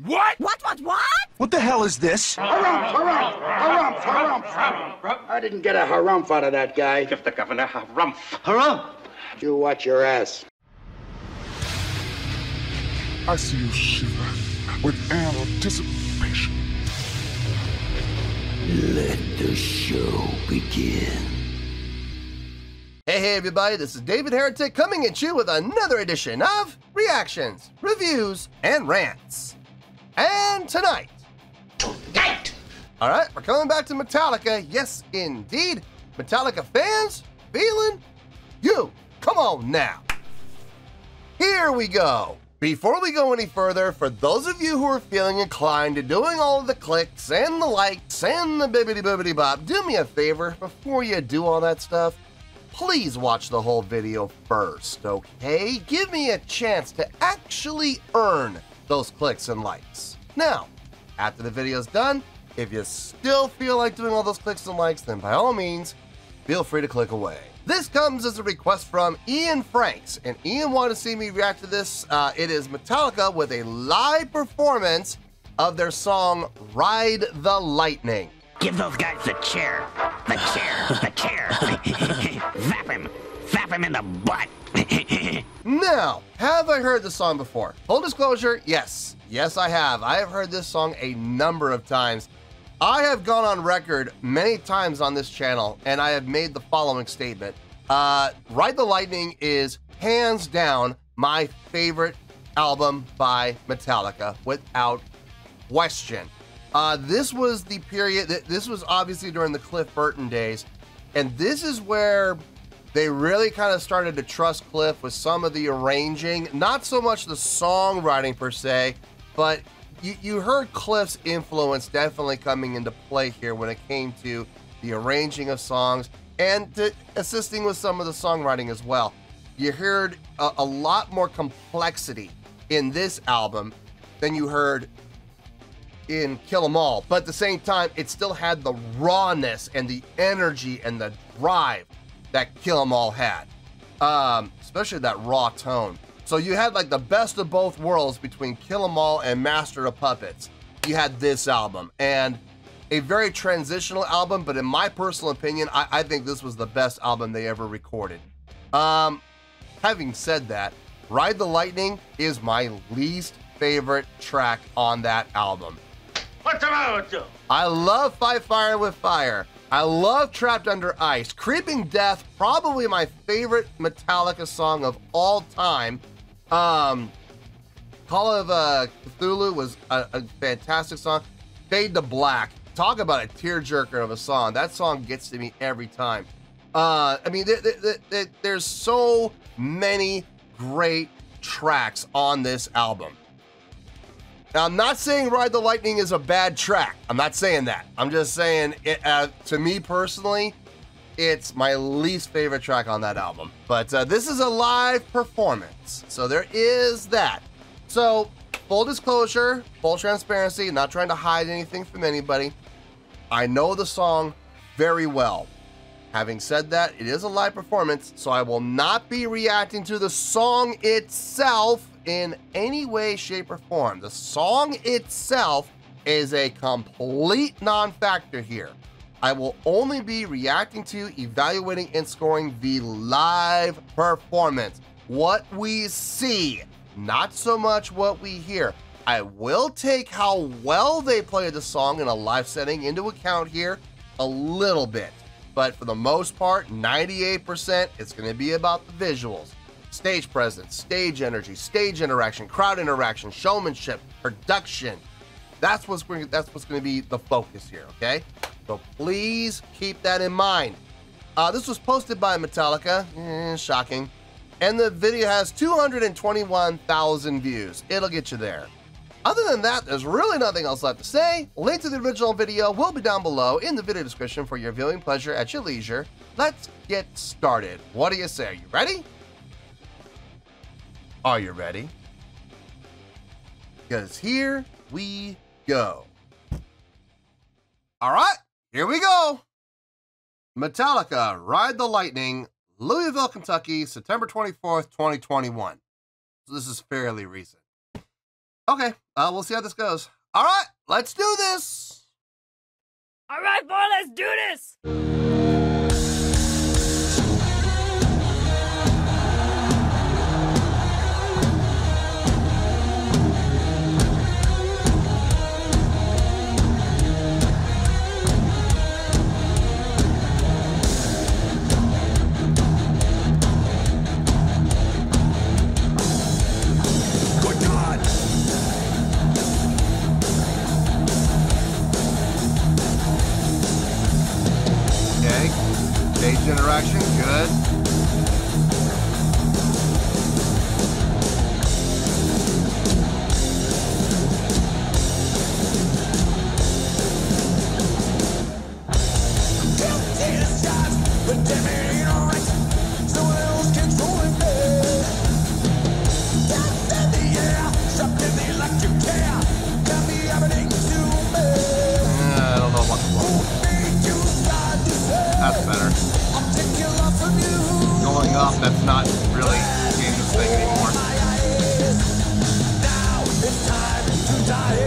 What? What? What the hell is this? Harumph. I didn't get a harumph out of that guy. Give the governor harumph. Harumph? You watch your ass. I see you shiver with anticipation. Let the show begin. Hey everybody, this is David Heretic coming at you with another edition of Reactions, Reviews, and Rants. And tonight, alright, we're coming back to Metallica. Yes, indeed. Metallica Fans FEELIN YOU. Come on now. Here we go. Before we go any further, for those of you who are feeling inclined to doing all of the clicks and the likes and the bibbidi bop, do me a favor before you do all that stuff. Please watch the whole video first, okay? Give me a chance to actually earn those clicks and likes. Now, after the video's done, if you still feel like doing all those clicks and likes, then by all means, feel free to click away. This comes as a request from Ian Franks, and Ian wanted to see me react to this. It is Metallica with a live performance of their song Ride the Lightning. Give those guys the chair. The chair. Zap him in the butt. Now, have I heard this song before? Full disclosure, yes. Yes, I have. I have heard this song a number of times. I have gone on record many times on this channel, and I have made the following statement. Ride the Lightning is hands down my favorite album by Metallica, without question. This was the period, this was obviously during the Cliff Burton days, and this is where they really kind of started to trust Cliff with some of the arranging, not so much the songwriting per se, but you heard Cliff's influence definitely coming into play here when it came to the arranging of songs and to assisting with some of the songwriting as well. You heard a lot more complexity in this album than you heard in Kill 'Em All, but at the same time, it still had the rawness and the energy and the drive that Kill 'Em All had, especially that raw tone. So you had like the best of both worlds between Kill 'Em All and Master of Puppets. You had this album, and a very transitional album, but in my personal opinion, I think this was the best album they ever recorded. Having said that, Ride the Lightning is my least favorite track on that album. What's the matter with you? I love Fight Fire with Fire. I love Trapped Under Ice. Creeping Death, probably my favorite Metallica song of all time. Call of Cthulhu was a fantastic song. Fade to Black, talk about a tearjerker of a song. That song gets to me every time. I mean, there's so many great tracks on this album. Now, I'm not saying Ride the Lightning is a bad track. I'm not saying that. I'm just saying, to me personally, it's my least favorite track on that album. But this is a live performance, so there is that. So, full disclosure, full transparency, not trying to hide anything from anybody. I know the song very well. Having said that, it is a live performance, so I will not be reacting to the song itself in any way, shape, or form. The song itself is a complete non-factor here. I will only be reacting to, evaluating, and scoring the live performance. What we see, not so much what we hear. I will take how well they play the song in a live setting into account here a little bit. But for the most part, 98%, it's going to be about the visuals. Stage presence, stage energy, stage interaction, crowd interaction, showmanship, production. That's what's going to be the focus here, okay? So please keep that in mind. This was posted by Metallica, shocking. And the video has 221,000 views. It'll get you there. Other than that, there's really nothing else left to say. Link to the original video will be down below in the video description for your viewing pleasure at your leisure. Let's get started. What do you say? Are you ready? Are you ready? Because here we go. All right, here we go. Metallica, Ride the Lightning, Louisville, Kentucky, September 24th, 2021. So this is fairly recent. Okay, we'll see how this goes. All right, let's do this. All right, boy, let's do this. Stage interaction, good. I don't know what the That's better. Going up, that's not really getting this thing anymore. Now it's time to die.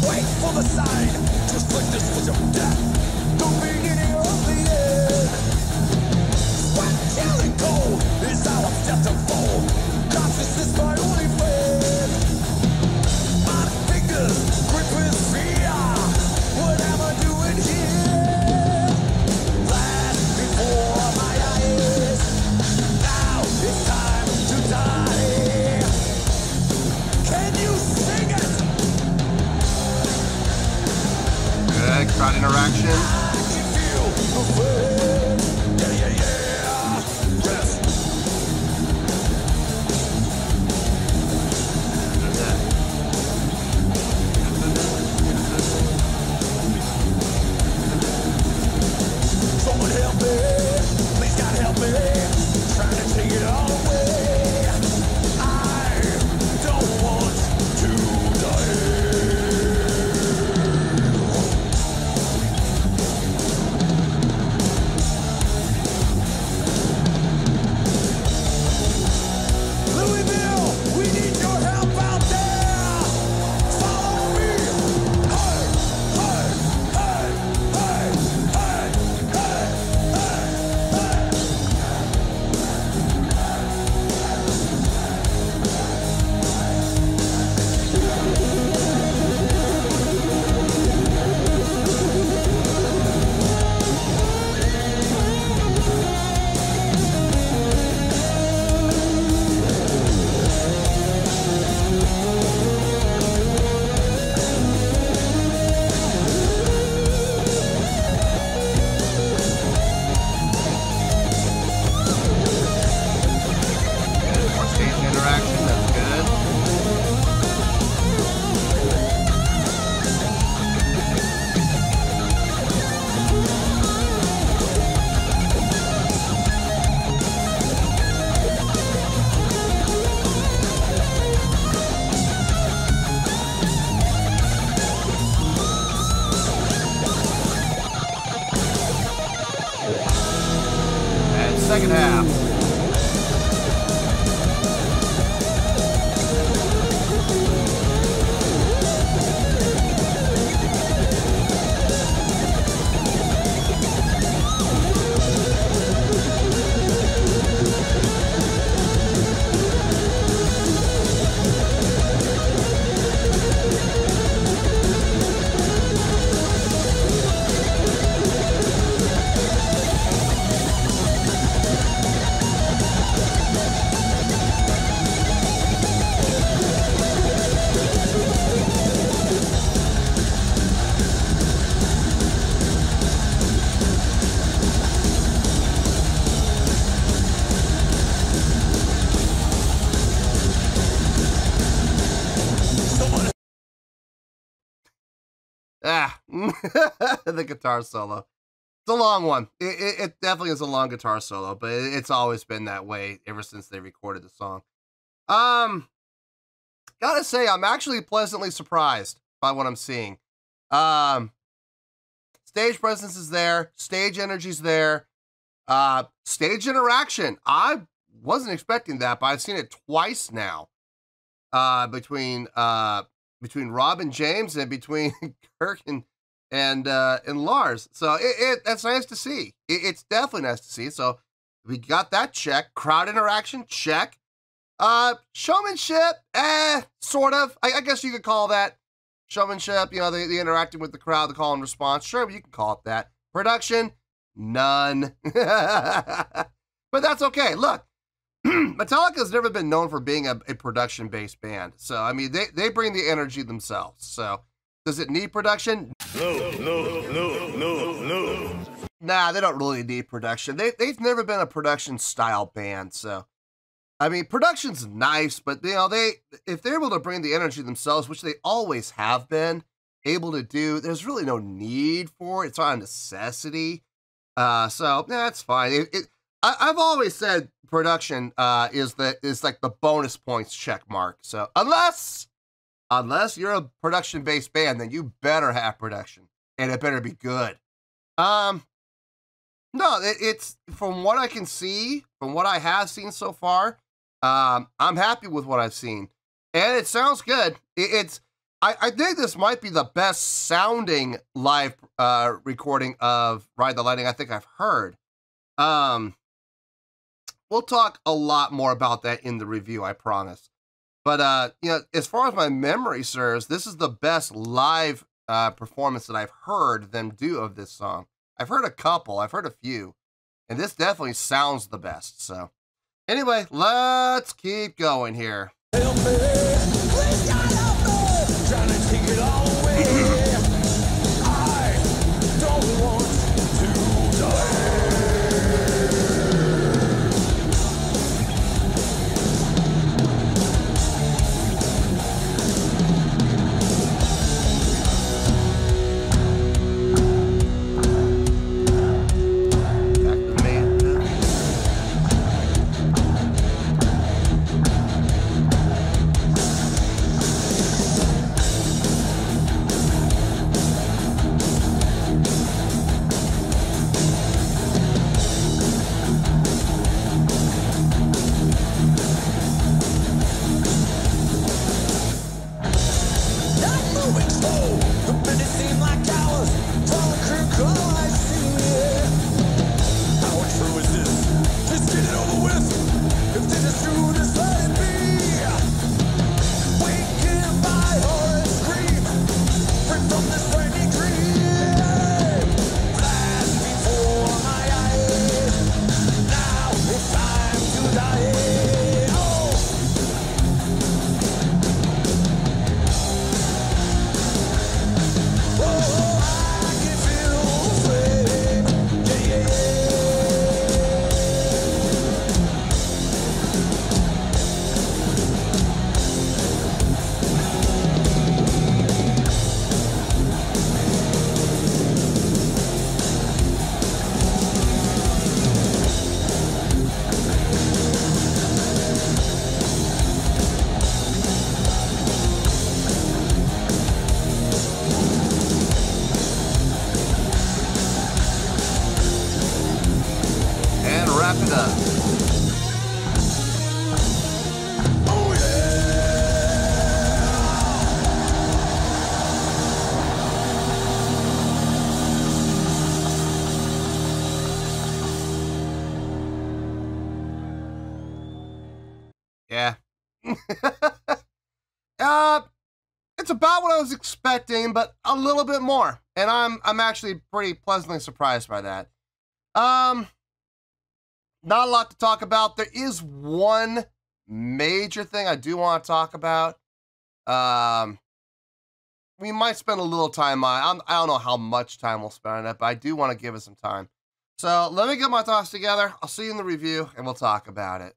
Wait for the sign, just like this was your death. The beginning of the end. Sweat, chilling cold is how I'm set to fall. Consciousness, my only friend. My fingers grip with fear. What am I doing here? Flash before my eyes. Now it's time to die. Can you sing it? Good, crowd interaction. I can feel the wind. Yeah, yeah, yeah. Yes. Someone help me. Please God help me. Trying to take it all away. I don't want to die. Louisville, we need your help out there. Follow me. Hey, hey, hey, hey, hey, hey, hey, hey. Good, more stage interaction, that's good. And second half. Ah, the guitar solo. It's a long one. It definitely is a long guitar solo, but it's always been that way ever since they recorded the song. Gotta say, I'm actually pleasantly surprised by what I'm seeing. Stage presence is there, stage energy's there, stage interaction. I wasn't expecting that, but I've seen it twice now. Between Rob and James and between Kirk and Lars. So that's nice to see. It's definitely nice to see. So we got that check. Crowd interaction, check. Showmanship, sort of. I guess you could call that showmanship. You know, the interacting with the crowd, the call and response. Sure, you can call it that. Production, none. But that's okay. Look, Metallica's never been known for being a production-based band. So, I mean, they bring the energy themselves. So, does it need production? No. Nah, they don't really need production. They've never been a production-style band. So, I mean, production's nice, but, you know, if they're able to bring the energy themselves, which they always have been able to do, there's really no need for it. It's not a necessity. So, that's fine. I've always said production is like the bonus points check mark. So unless you're a production-based band, then you better have production, and it better be good. No, it's from what I can see, from what I have seen so far, I'm happy with what I've seen, and it sounds good. I think this might be the best sounding live recording of Ride the Lightning I think I've heard. We'll talk a lot more about that in the review, I promise. But, you know, as far as my memory serves, this is the best live performance that I've heard them do of this song. I've heard a couple, I've heard a few, and this definitely sounds the best. So, anyway, let's keep going here. Help me, please God help me, trying to take it all away. I don't want to die. Yeah. It's about what I was expecting, but a little bit more. And I'm actually pretty pleasantly surprised by that. Not a lot to talk about. There is one major thing I do want to talk about. We might spend a little time on. I don't know how much time we'll spend on it, but I do want to give it some time. So let me get my thoughts together. I'll see you in the review, and we'll talk about it.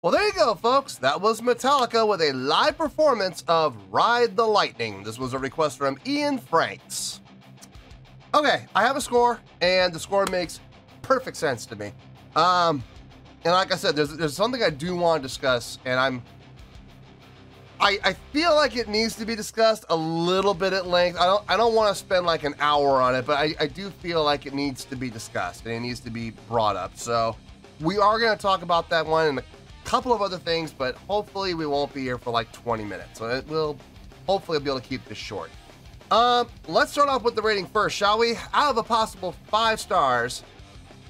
Well, there you go, folks. That was Metallica with a live performance of Ride the Lightning. This was a request from Ian Franks. Okay, I have a score, and the score makes perfect sense to me. And like I said, there's something I do want to discuss, and I feel like it needs to be discussed a little bit at length. I don't want to spend like an hour on it, but I do feel like it needs to be discussed and it needs to be brought up. So we are going to talk about that one and a couple of other things, but hopefully we won't be here for like 20 minutes. So hopefully I'll be able to keep this short. Let's start off with the rating first, shall we? Out of a possible 5 stars.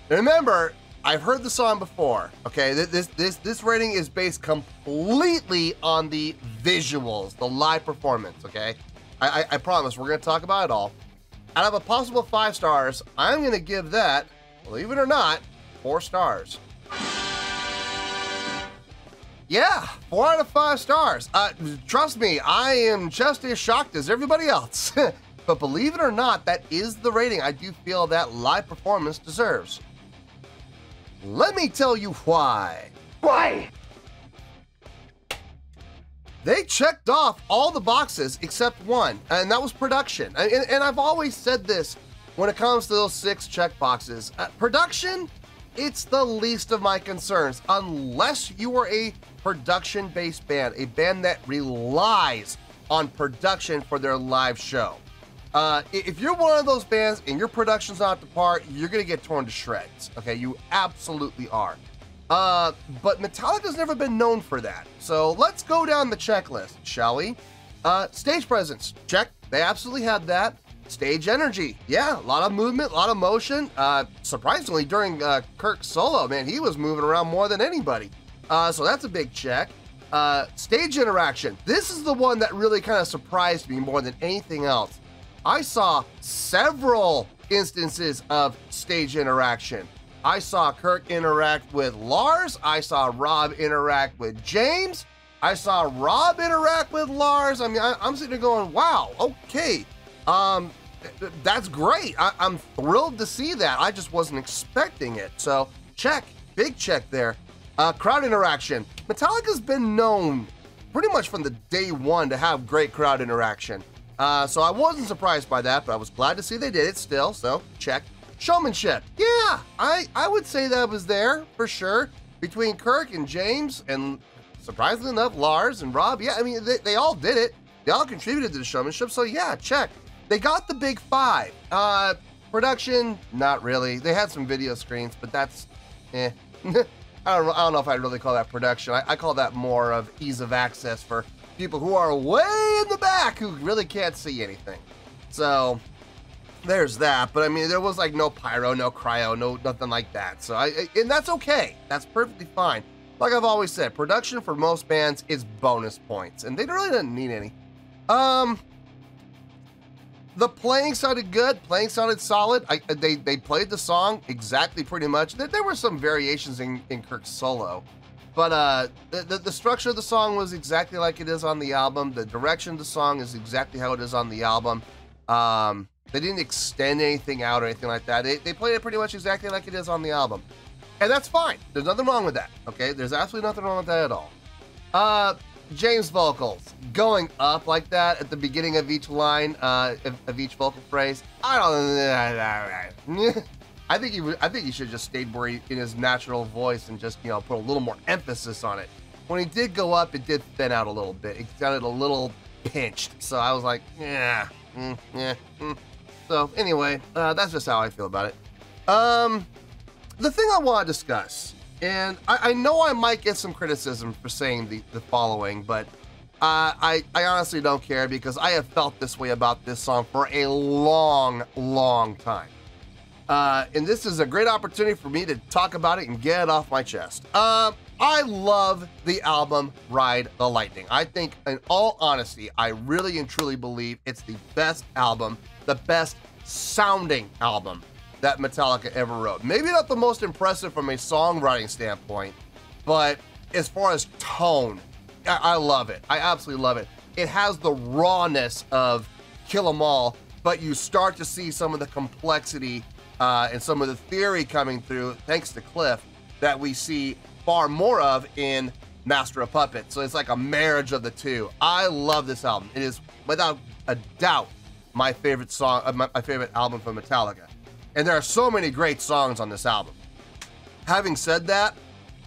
Remember, I've heard the song before, okay? This rating is based completely on the visuals, the live performance, okay? I promise we're going to talk about it all. Out of a possible 5 stars, I'm going to give that, believe it or not, 4 stars. Yeah, 4 out of 5 stars. Trust me, I am just as shocked as everybody else. But believe it or not, that is the rating I do feel that live performance deserves. Let me tell you why. Why? They checked off all the boxes except one, and that was production. And I've always said this when it comes to those 6 check boxes. Production, it's the least of my concerns, unless you are a production-based band, a band that relies on production for their live show. If you're one of those bands and your production's not up to par, you're gonna get torn to shreds. Okay, you absolutely are. But Metallica's never been known for that. So let's go down the checklist, shall we? Stage presence, check. They absolutely had that. Stage energy, yeah, a lot of movement, a lot of motion. Surprisingly, during Kirk's solo, man, he was moving around more than anybody. So that's a big check. Stage interaction. This is the one that really kind of surprised me more than anything else. I saw several instances of stage interaction. I saw Kirk interact with Lars. I saw Rob interact with James. I saw Rob interact with Lars. I mean, I'm sitting there going, wow, okay. That's great. I'm thrilled to see that. I just wasn't expecting it. So check, big check there. Crowd interaction. Metallica's been known pretty much from the day one to have great crowd interaction. So I wasn't surprised by that, but I was glad to see they did it still, so check. Showmanship, yeah, I would say that was there for sure. Between Kirk and James, and surprisingly enough, Lars and Rob, yeah, I mean, they all did it. They all contributed to the showmanship, so yeah, check. They got the big 5. Production, not really. They had some video screens, but that's, I don't know if I'd really call that production. I call that more of ease of access for people who are way in the back who really can't see anything. So there's that. But I mean, there was like no pyro, no cryo, nothing like that. So and that's okay. That's perfectly fine. Like I've always said, production for most bands is bonus points, and they really didn't need any. The playing sounded good. Playing sounded solid. They played the song exactly pretty much. There were some variations in Kirk's solo. But the structure of the song was exactly like it is on the album. The direction of the song is exactly how it is on the album. They didn't extend anything out or anything like that. They played it pretty much exactly like it is on the album. And that's fine. There's nothing wrong with that, okay? There's absolutely nothing wrong with that at all. James vocals going up like that at the beginning of each line, of each vocal phrase. I think he should have just stayed where in his natural voice and just, put a little more emphasis on it. When he did go up, it did thin out a little bit. It sounded a little pinched. So I was like, yeah. So anyway, that's just how I feel about it. The thing I want to discuss, and I know I might get some criticism for saying the following, but I honestly don't care because I have felt this way about this song for a long, long time. And this is a great opportunity for me to talk about it and get it off my chest. I love the album Ride the Lightning. I think, in all honesty, I really and truly believe it's the best album, the best sounding album that Metallica ever wrote. Maybe not the most impressive from a songwriting standpoint, but as far as tone, I love it. I absolutely love it. It has the rawness of Kill 'Em All, but you start to see some of the complexity and some of the theory coming through, thanks to Cliff, that we see far more of in Master of Puppets. So it's like a marriage of the two. I love this album. It is, without a doubt, my favorite song, my favorite album from Metallica. And there are so many great songs on this album. Having said that,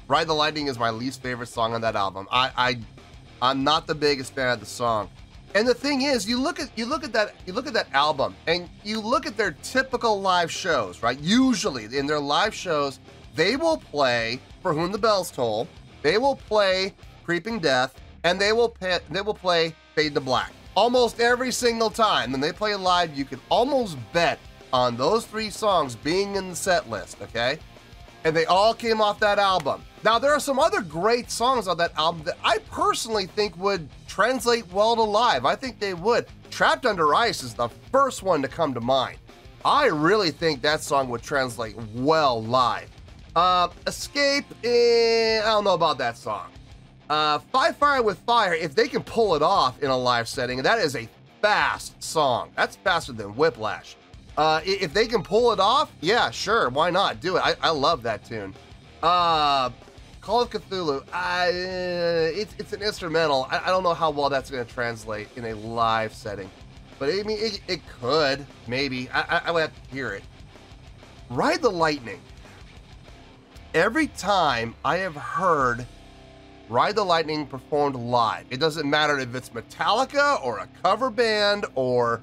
Ride the Lightning is my least favorite song on that album. I'm not the biggest fan of the song. And the thing is, you look at that album and you look at their typical live shows, right? Usually in their live shows, they will play For Whom the Bells Toll, they will play Creeping Death, and they will play Fade to Black. Almost every single time when they play live, you can almost bet on those 3 songs being in the set list, okay? And they all came off that album. Now, there are some other great songs on that album that I personally think would translate well to live. I think they would. Trapped Under Ice is the first one to come to mind. I really think that song would translate well live. Escape, I don't know about that song. Fight Fire with Fire, if they can pull it off in a live setting, that is a fast song. That's faster than Whiplash. If they can pull it off, yeah, sure, why not? Do it. I love that tune. Call of Cthulhu, it's an instrumental. I don't know how well that's going to translate in a live setting. But I mean, it could, maybe. I would have to hear it. Ride the Lightning. Every time I have heard Ride the Lightning performed live, it doesn't matter if it's Metallica or a cover band or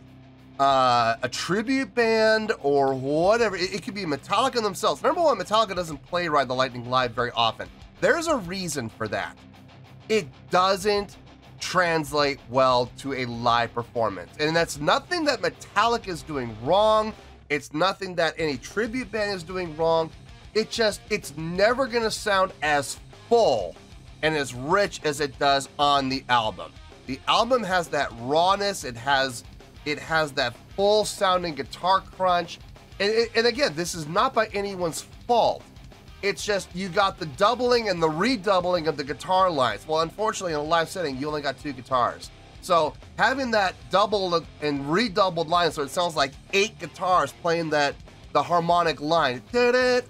a tribute band or whatever. It could be Metallica themselves. Number one, Metallica doesn't play Ride the Lightning live very often. There's a reason for that. It doesn't translate well to a live performance. And that's nothing that Metallica is doing wrong. It's nothing that any tribute band is doing wrong. It's never going to sound as full and as rich as it does on the album. The album has that rawness. It has that full sounding guitar crunch. And again, this is not by anyone's fault. It's just you got the doubling and the redoubling of the guitar lines. Well, unfortunately, in a live setting, you only got 2 guitars. So having that double and redoubled line, so it sounds like 8 guitars playing the harmonic line. They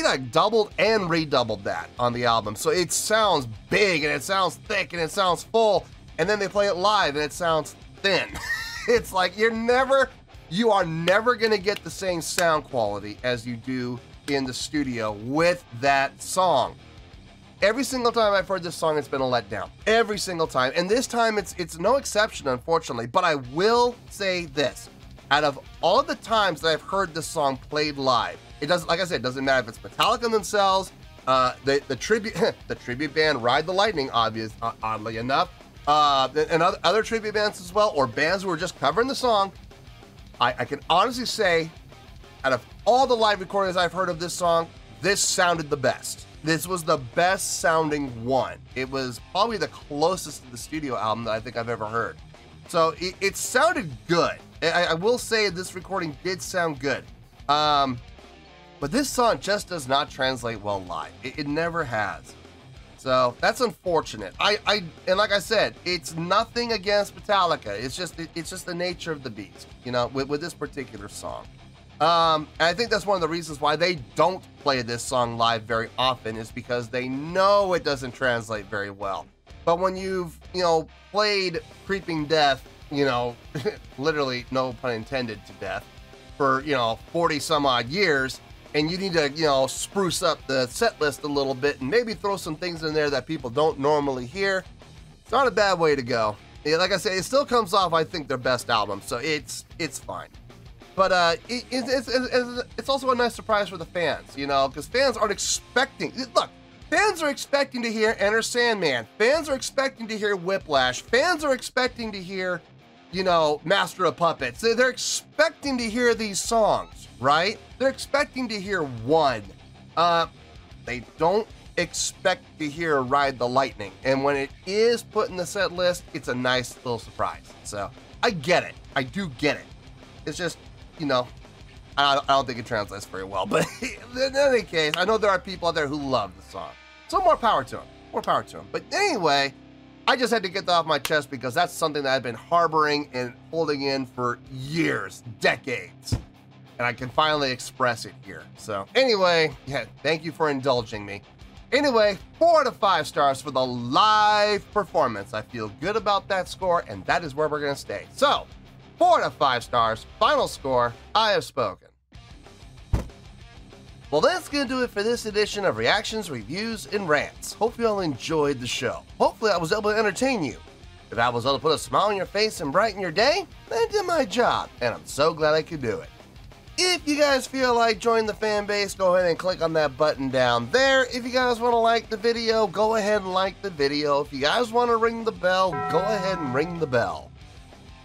like doubled and redoubled that on the album. So it sounds big and it sounds thick and it sounds full. And then they play it live and it sounds thin. It's like you are never gonna get the same sound quality as you do in the studio with that song. Every single time I've heard this song, it's been a letdown. Every single time. And this time it's no exception, unfortunately. But I will say this. Out of all of the times that I've heard this song played live, it doesn't, like I said, it doesn't matter if it's Metallica themselves, the tribute band Ride the Lightning, oddly enough, and other tribute bands as well, or bands who are just covering the song. I can honestly say, out of all the live recordings I've heard of this song, this sounded the best. This was the best sounding one. It was probably the closest to the studio album that I think I've ever heard. So it sounded good. I will say this recording did sound good. But this song just does not translate well live. It never has. So that's unfortunate. And like I said, it's nothing against Metallica. It's just the nature of the beast, you know, with this particular song. And I think that's one of the reasons why they don't play this song live very often, is because they know it doesn't translate very well. But when you've, played Creeping Death, literally, no pun intended, to death, for, 40 some odd years, and you need to, spruce up the set list a little bit and maybe throw some things in there that people don't normally hear, it's not a bad way to go. Like I say, it still comes off, I think, their best album, so it's fine. But it's also a nice surprise for the fans, because fans aren't expecting. Look, fans are expecting to hear Enter Sandman. Fans are expecting to hear Whiplash. Fans are expecting to hear, Master of Puppets. They're expecting to hear these songs, right? They're expecting to hear one. They don't expect to hear Ride the Lightning. And when it is put in the set list, it's a nice little surprise. So I get it. I do get it. It's just, I don't think it translates very well. But in any case, I know there are people out there who love the song. So more power to them. More power to them. But anyway, I just had to get that off my chest because that's something that I've been harboring and holding in for years, decades. And I can finally express it here. So anyway, thank you for indulging me. Anyway, 4 out of 5 stars for the live performance. I feel good about that score, and that is where we're going to stay. So, 4 out of 5 stars, final score, I have spoken. Well, that's going to do it for this edition of Reactions, Reviews, and Rants. Hope you all enjoyed the show. Hopefully I was able to entertain you. If I was able to put a smile on your face and brighten your day, then I did my job, and I'm so glad I could do it. If you guys feel like joining the fan base, go ahead and click on that button down there. If you guys want to like the video, go ahead and like the video. If you guys want to ring the bell, go ahead and ring the bell.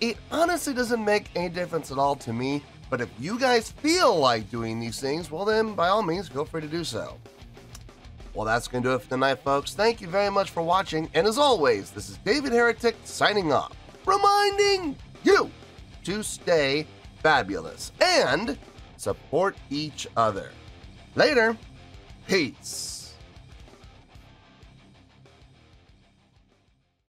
It honestly doesn't make any difference at all to me, but if you guys feel like doing these things, well then, by all means, feel free to do so. Well, that's going to do it for tonight, folks. Thank you very much for watching, and as always, this is David Heretic signing off, reminding you to stay fabulous and support each other. Later. Peace.